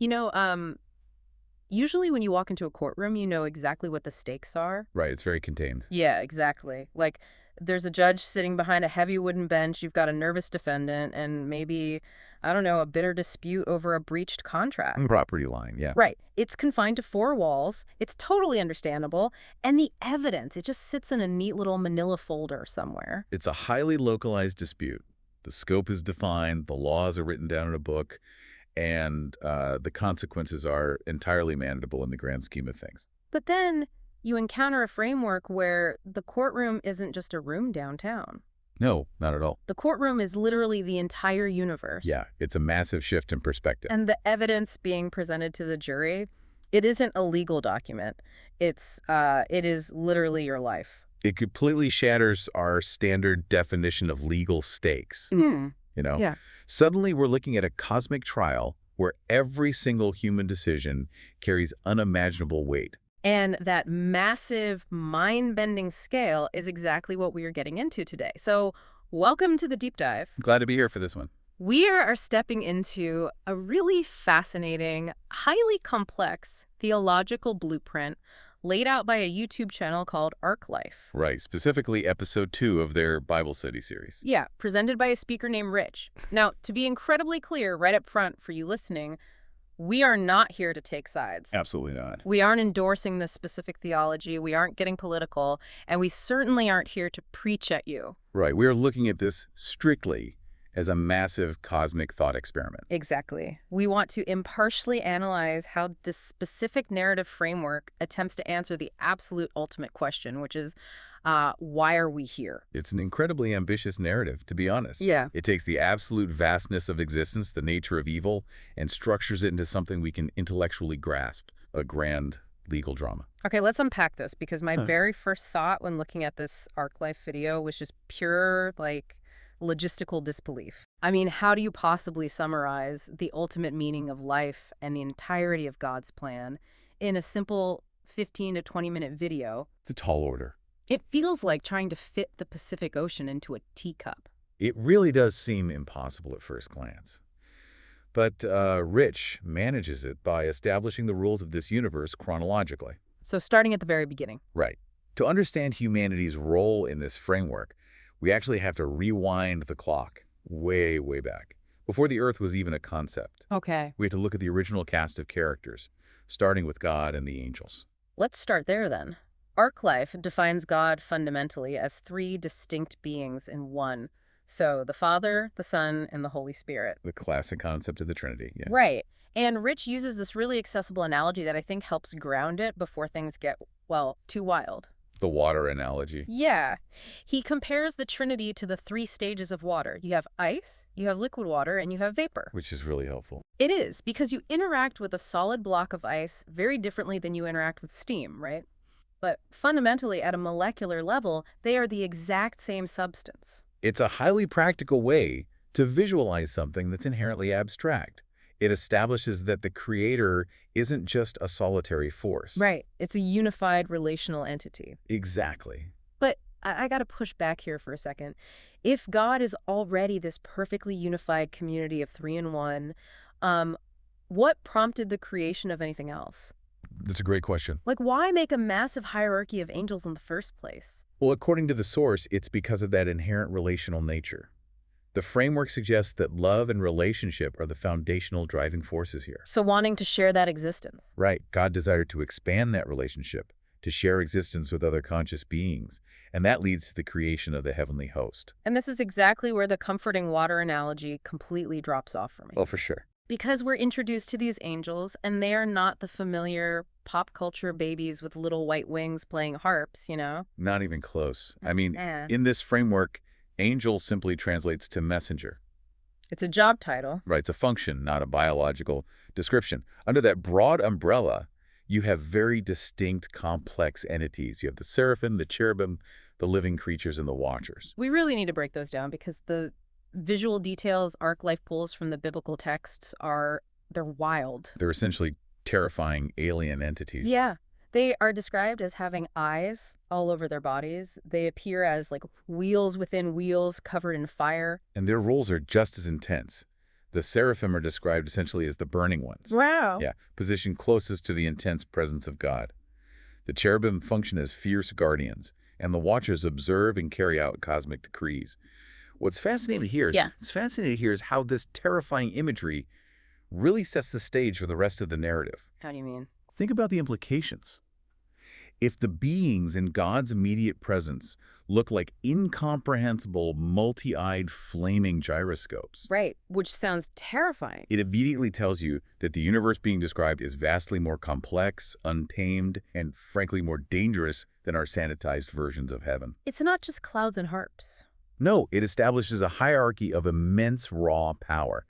You know, usually when you walk into a courtroom, you know exactly what the stakes are. Right, it's very contained. Yeah, exactly. Like, there's a judge sitting behind a heavy wooden bench, you've got a nervous defendant, and maybe, I don't know, a bitter dispute over a breached contract. Property line, yeah. Right. It's confined to four walls. It's totally understandable. And the evidence, it just sits in a neat little manila folder somewhere. It's a highly localized dispute. The scope is defined, the laws are written down in a book, and the consequences are entirely manageable in the grand scheme of things. But then you encounter a framework where the courtroom isn't just a room downtown. No, not at all. The courtroom is literally the entire universe. Yeah, it's a massive shift in perspective. And the evidence being presented to the jury, it isn't a legal document. It is literally your life. It completely shatters our standard definition of legal stakes. Mm. You know? Yeah. Suddenly we're looking at a cosmic trial where every single human decision carries unimaginable weight. And that massive, mind-bending scale is exactly what we are getting into today. So welcome to the deep dive. Glad to be here for this one. We are stepping into a really fascinating, highly complex theological blueprint laid out by a YouTube channel called ArcLife. Right, specifically episode 2 of their Bible study series. Yeah, presented by a speaker named Rich. Now, to be incredibly clear right up front for you listening, we are not here to take sides. Absolutely not. We aren't endorsing this specific theology, we aren't getting political, and we certainly aren't here to preach at you. Right, we are looking at this strictly as a massive cosmic thought experiment. Exactly. We want to impartially analyze how this specific narrative framework attempts to answer the absolute ultimate question, which is, why are we here? It's an incredibly ambitious narrative, to be honest. Yeah. It takes the absolute vastness of existence, the nature of evil, and structures it into something we can intellectually grasp, a grand legal drama. Okay, let's unpack this, because my very first thought when looking at this ArcLife video was just pure, logistical disbelief. I mean, how do you possibly summarize the ultimate meaning of life and the entirety of God's plan in a simple 15 to 20-minute video? It's a tall order. It feels like trying to fit the Pacific Ocean into a teacup. It really does seem impossible at first glance. But Rich manages it by establishing the rules of this universe chronologically. So starting at the very beginning. Right. To understand humanity's role in this framework, we actually have to rewind the clock way, way back, before the Earth was even a concept. Okay. We have to look at the original cast of characters, starting with God and the angels. Let's start there then. ArcLife defines God fundamentally as three distinct beings in one. So the Father, the Son, and the Holy Spirit. The classic concept of the Trinity, yeah. Right. And Rich uses this really accessible analogy that I think helps ground it before things get, well, too wild. The water analogy. Yeah. He compares the Trinity to the three stages of water. You have ice, you have liquid water, and you have vapor. Which is really helpful. It is, because you interact with a solid block of ice very differently than you interact with steam, right? But fundamentally, at a molecular level, they are the exact same substance. It's a highly practical way to visualize something that's inherently abstract. It establishes that the creator isn't just a solitary force. Right. It's a unified relational entity. Exactly. But I got to push back here for a second. If God is already this perfectly unified community of three in one, what prompted the creation of anything else? That's a great question. Like, why make a massive hierarchy of angels in the first place? Well, according to the source, it's because of that inherent relational nature. The framework suggests that love and relationship are the foundational driving forces here. So wanting to share that existence. Right. God desired to expand that relationship, to share existence with other conscious beings, and that leads to the creation of the heavenly host. And this is exactly where the comforting water analogy completely drops off for me. Well, for sure. Because we're introduced to these angels, and they are not the familiar pop culture babies with little white wings playing harps, you know? Not even close. I mean, Eh. in this framework, angel simply translates to messenger. It's a job title. Right, it's a function, not a biological description. Under that broad umbrella, you have very distinct, complex entities. You have the seraphim, the cherubim, the living creatures, and the watchers. We really need to break those down because the visual details ArcLife pulls from the biblical texts they're wild. They're essentially terrifying alien entities. Yeah. They are described as having eyes all over their bodies. They appear as like wheels within wheels covered in fire. And their roles are just as intense. The seraphim are described essentially as the burning ones. Wow. Yeah, positioned closest to the intense presence of God. The cherubim function as fierce guardians, and the watchers observe and carry out cosmic decrees. What's fascinating here is how this terrifying imagery really sets the stage for the rest of the narrative. How do you mean? Think about the implications. If the beings in God's immediate presence look like incomprehensible, multi-eyed, flaming gyroscopes, Right, which sounds terrifying. it immediately tells you that the universe being described is vastly more complex, untamed, and frankly more dangerous than our sanitized versions of heaven. It's not just clouds and harps. No, it establishes a hierarchy of immense raw power.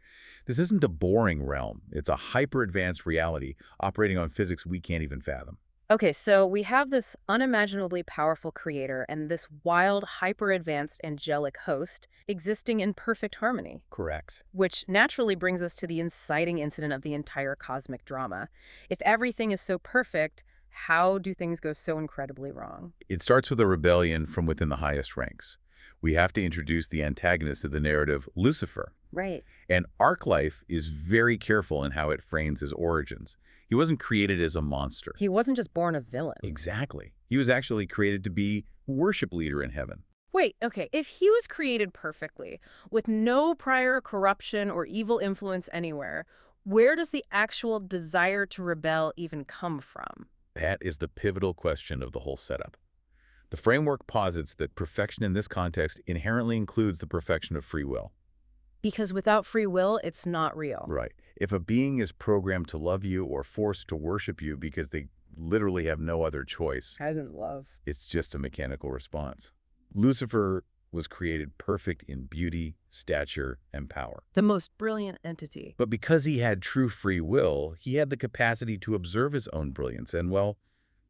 This isn't a boring realm. It's a hyper-advanced reality operating on physics we can't even fathom. Okay, so we have this unimaginably powerful creator and this wild, hyper-advanced angelic host existing in perfect harmony, Correct. which naturally brings us to the inciting incident of the entire cosmic drama. If everything is so perfect, how do things go so incredibly wrong? It starts with a rebellion from within the highest ranks. We have to introduce the antagonist of the narrative, Lucifer. Right. And Arclife is very careful in how it frames his origins. He wasn't created as a monster. He wasn't just born a villain. Exactly. He was actually created to be worship leader in heaven. Wait, okay, if he was created perfectly, with no prior corruption or evil influence anywhere, where does the actual desire to rebel even come from? That is the pivotal question of the whole setup. The framework posits that perfection in this context inherently includes the perfection of free will. Because without free will, it's not real. Right. If a being is programmed to love you or forced to worship you because they literally have no other choice, Hasn't love. it's just a mechanical response. Lucifer was created perfect in beauty, stature, and power. The most brilliant entity. But because he had true free will, he had the capacity to observe his own brilliance and, well,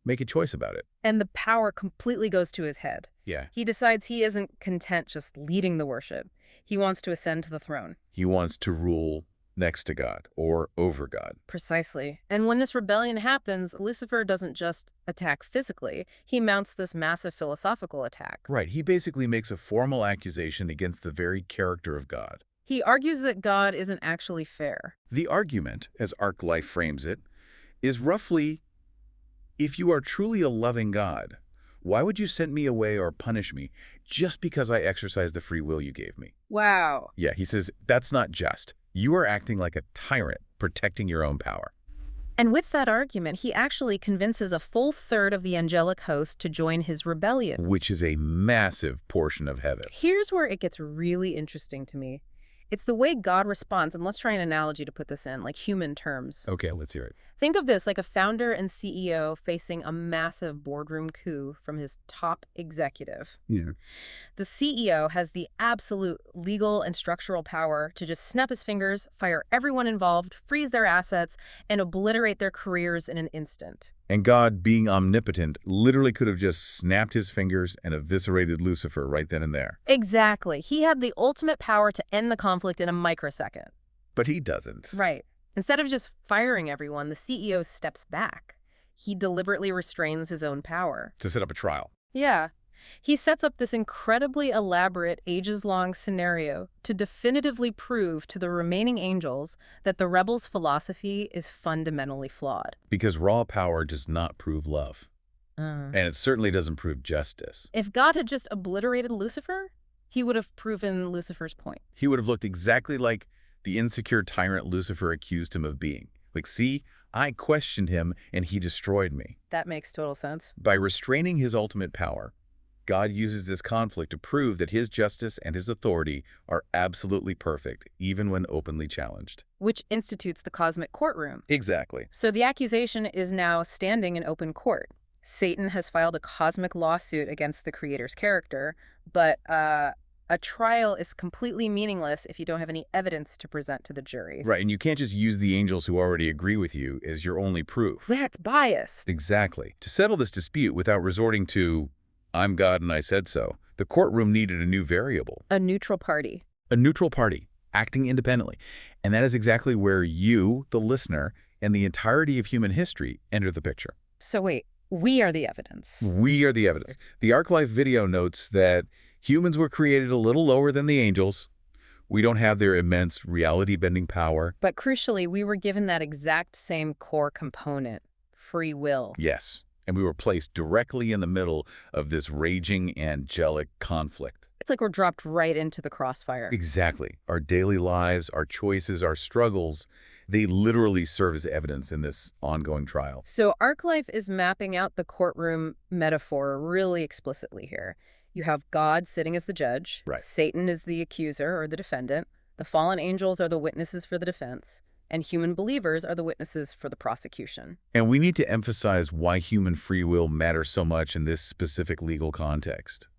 make a choice about it. And the power completely goes to his head. Yeah. He decides he isn't content just leading the worship. He wants to ascend to the throne. He wants to rule next to God or over God. Precisely. And when this rebellion happens, Lucifer doesn't just attack physically. He mounts this massive philosophical attack. Right. He basically makes a formal accusation against the very character of God. He argues that God isn't actually fair. The argument, as Arclife frames it, is roughly, if you are truly a loving God, why would you send me away or punish me just because I exercised the free will you gave me? Wow. Yeah, he says, that's not just. You are acting like a tyrant, protecting your own power. And with that argument, he actually convinces a full third of the angelic host to join his rebellion. Which is a massive portion of heaven. Here's where it gets really interesting to me. It's the way God responds, and let's try an analogy to put this in, like human terms. Okay, let's hear it. Think of this like a founder and CEO facing a massive boardroom coup from his top executive. Yeah. The CEO has the absolute legal and structural power to just snap his fingers, fire everyone involved, freeze their assets, and obliterate their careers in an instant. And God, being omnipotent, literally could have just snapped his fingers and eviscerated Lucifer right then and there. Exactly. He had the ultimate power to end the conflict in a microsecond. But he doesn't. Right. Instead of just firing everyone, the CEO steps back. He deliberately restrains his own power. To set up a trial. Yeah. He sets up this incredibly elaborate, ages-long scenario to definitively prove to the remaining angels that the rebels' philosophy is fundamentally flawed. Because raw power does not prove love. And it certainly doesn't prove justice. If God had just obliterated Lucifer, he would have proven Lucifer's point. He would have looked exactly like the insecure tyrant Lucifer accused him of being. Like, see, I questioned him and he destroyed me. That makes total sense. By restraining his ultimate power, God uses this conflict to prove that his justice and his authority are absolutely perfect, even when openly challenged. Which institutes the cosmic courtroom. Exactly. So the accusation is now standing in open court. Satan has filed a cosmic lawsuit against the creator's character, but a trial is completely meaningless if you don't have any evidence to present to the jury. Right, and you can't just use the angels who already agree with you as your only proof. That's biased. Exactly. To settle this dispute without resorting to, I'm God and I said so, the courtroom needed a new variable. A neutral party. A neutral party, acting independently. And that is exactly where you, the listener, and the entirety of human history enter the picture. So wait, we are the evidence. We are the evidence. The Arclife video notes that humans were created a little lower than the angels, We don't have their immense reality-bending power. But crucially, we were given that exact same core component, free will. Yes, and we were placed directly in the middle of this raging angelic conflict. It's like we're dropped right into the crossfire. Exactly. Our daily lives, our choices, our struggles, they literally serve as evidence in this ongoing trial. So ArcLife is mapping out the courtroom metaphor really explicitly here. You have God sitting as the judge. Right. Satan is the accuser or the defendant. The fallen angels are the witnesses for the defense. And human believers are the witnesses for the prosecution. And we need to emphasize why human free will matters so much in this specific legal context.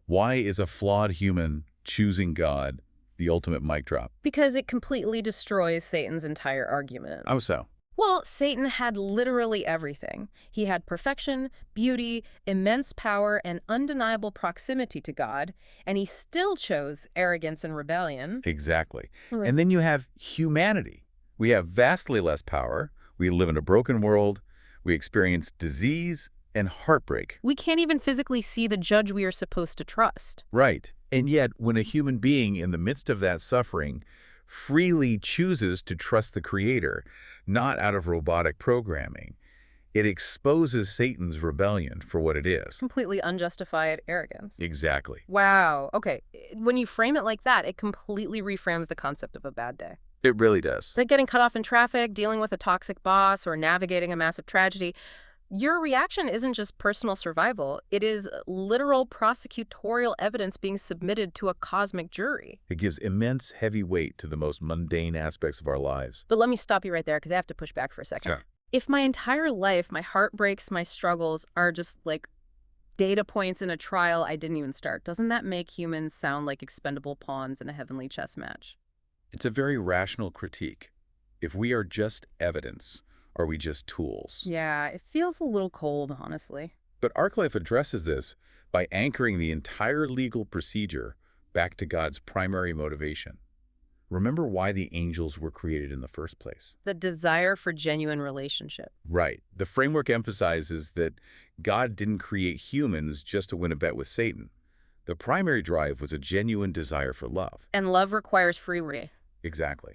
Why is a flawed human choosing God the ultimate mic drop? Because it completely destroys Satan's entire argument. How so? Well, Satan had literally everything. He had perfection, beauty, immense power, and undeniable proximity to God, and he still chose arrogance and rebellion. Exactly. Right. And then you have humanity. We have vastly less power. We live in a broken world. We experience disease and heartbreak. We can't even physically see the judge we are supposed to trust. Right. And yet, when a human being in the midst of that suffering freely chooses to trust the Creator, not out of robotic programming, it exposes Satan's rebellion for what it is. Completely unjustified arrogance. Exactly. Wow. Okay. When you frame it like that, it completely reframes the concept of a bad day. It really does. Like getting cut off in traffic, dealing with a toxic boss, or navigating a massive tragedy. Your reaction isn't just personal survival. It is literal prosecutorial evidence being submitted to a cosmic jury. It gives immense heavy weight to the most mundane aspects of our lives. But let me stop you right there because I have to push back for a second. Sure. If my entire life, my heartbreaks, my struggles are just like data points in a trial I didn't even start, doesn't that make humans sound like expendable pawns in a heavenly chess match? It's a very rational critique. If we are just evidence, are we just tools? Yeah, it feels a little cold, honestly. But ArcLife addresses this by anchoring the entire legal procedure back to God's primary motivation. Remember why the angels were created in the first place. The desire for genuine relationship. Right. The framework emphasizes that God didn't create humans just to win a bet with Satan. The primary drive was a genuine desire for love. And love requires free will. Exactly.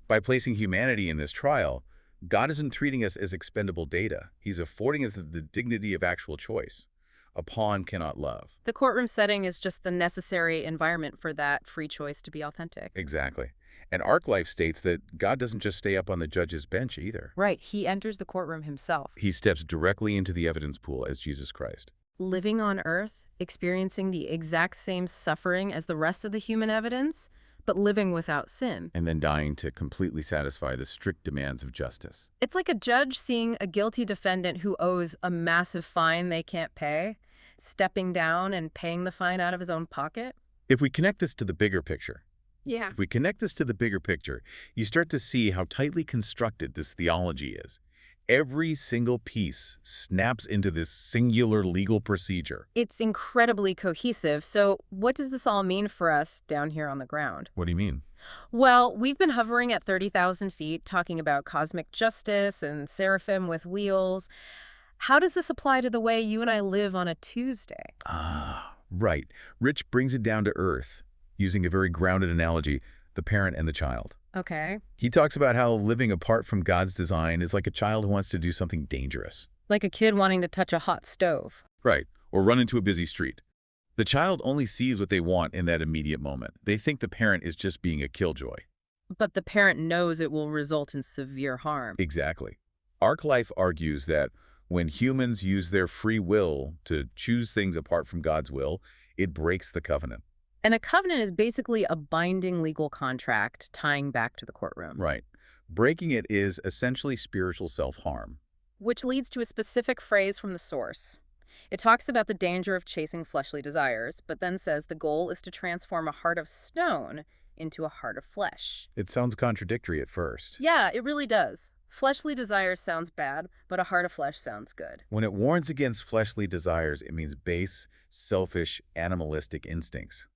By placing humanity in this trial, God isn't treating us as expendable data. He's affording us the dignity of actual choice. A pawn cannot love. The courtroom setting is just the necessary environment for that free choice to be authentic. Exactly. And ArcLife states that God doesn't just stay up on the judge's bench either. Right. He enters the courtroom himself. He steps directly into the evidence pool as Jesus Christ. Living on Earth, experiencing the exact same suffering as the rest of the human evidence, but living without sin. And then dying to completely satisfy the strict demands of justice. It's like a judge seeing a guilty defendant who owes a massive fine they can't pay, stepping down and paying the fine out of his own pocket. If we connect this to the bigger picture, Yeah. you start to see how tightly constructed this theology is. Every single piece snaps into this singular legal procedure. It's incredibly cohesive. So what does this all mean for us down here on the ground? What do you mean? Well, we've been hovering at 30,000 feet, talking about cosmic justice and seraphim with wheels. How does this apply to the way you and I live on a Tuesday? Right. Rich brings it down to earth, using a very grounded analogy, the parent and the child. Okay. He talks about how living apart from God's design is like a child who wants to do something dangerous. Like a kid wanting to touch a hot stove. Right. Or run into a busy street. The child only sees what they want in that immediate moment. They think the parent is just being a killjoy. But the parent knows it will result in severe harm. Exactly. ArcLife argues that when humans use their free will to choose things apart from God's will, it breaks the covenant. And a covenant is basically a binding legal contract tying back to the courtroom. Right. Breaking it is essentially spiritual self-harm. Which leads to a specific phrase from the source. It talks about the danger of chasing fleshly desires, but then says the goal is to transform a heart of stone into a heart of flesh. It sounds contradictory at first. Yeah, it really does. Fleshly desires sounds bad, but a heart of flesh sounds good. When it warns against fleshly desires, it means base, selfish, animalistic instincts.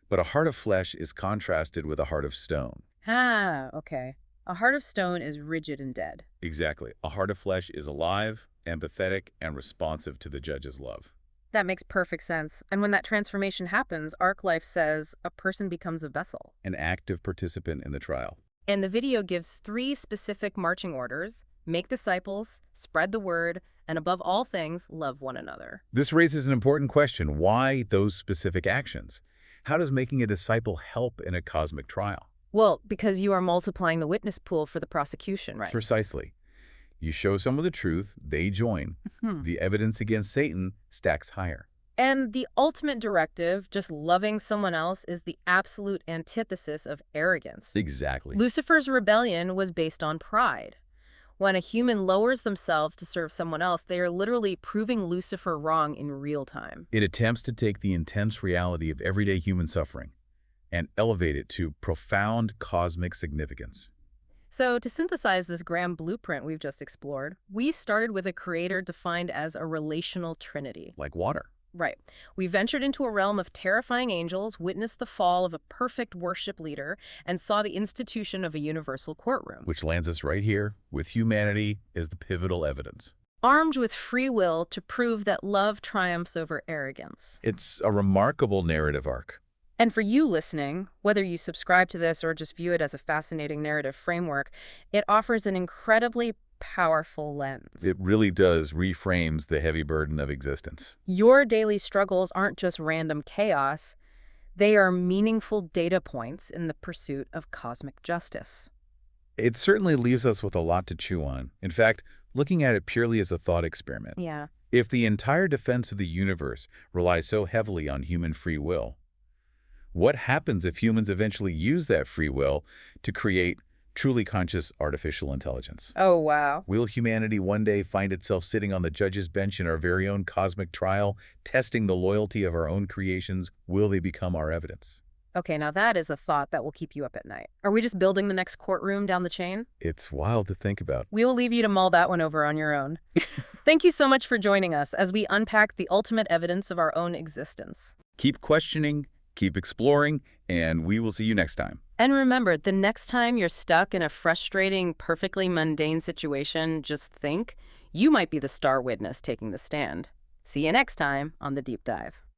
But a heart of flesh is contrasted with a heart of stone. Ah, okay. A heart of stone is rigid and dead. Exactly. A heart of flesh is alive, empathetic, and responsive to the judge's love. That makes perfect sense. And when that transformation happens, ArcLife says a person becomes a vessel. An active participant in the trial. And the video gives 3 specific marching orders: make disciples, spread the word, and above all things, love one another. This raises an important question. Why those specific actions? How does making a disciple help in a cosmic trial? Well, because you are multiplying the witness pool for the prosecution, right? Precisely. You show someone the truth, they join. The evidence against Satan stacks higher. And the ultimate directive, just loving someone else, is the absolute antithesis of arrogance. Exactly. Lucifer's rebellion was based on pride. When a human lowers themselves to serve someone else, they are literally proving Lucifer wrong in real time. It attempts to take the intense reality of everyday human suffering and elevate it to profound cosmic significance. So to synthesize this grand blueprint we've just explored, we started with a creator defined as a relational trinity. Like water. Right. We ventured into a realm of terrifying angels, witnessed the fall of a perfect worship leader, and saw the institution of a universal courtroom. Which lands us right here, with humanity as the pivotal evidence. Armed with free will to prove that love triumphs over arrogance. It's a remarkable narrative arc. And for you listening, whether you subscribe to this or just view it as a fascinating narrative framework, it offers an incredibly powerful lens. It really does reframes the heavy burden of existence. Your daily struggles aren't just random chaos. They are meaningful data points in the pursuit of cosmic justice. It certainly leaves us with a lot to chew on. In fact, looking at it purely as a thought experiment. Yeah. If the entire defense of the universe relies so heavily on human free will, what happens if humans eventually use that free will to create truly conscious artificial intelligence? Oh, wow. Will humanity one day find itself sitting on the judge's bench in our very own cosmic trial, testing the loyalty of our own creations? Will they become our evidence? Okay, now that is a thought that will keep you up at night. Are we just building the next courtroom down the chain? It's wild to think about. We will leave you to mull that one over on your own. Thank you so much for joining us as we unpack the ultimate evidence of our own existence. Keep questioning, keep exploring, and we will see you next time. And remember, the next time you're stuck in a frustrating, perfectly mundane situation, just think, you might be the star witness taking the stand. See you next time on The Deep Dive.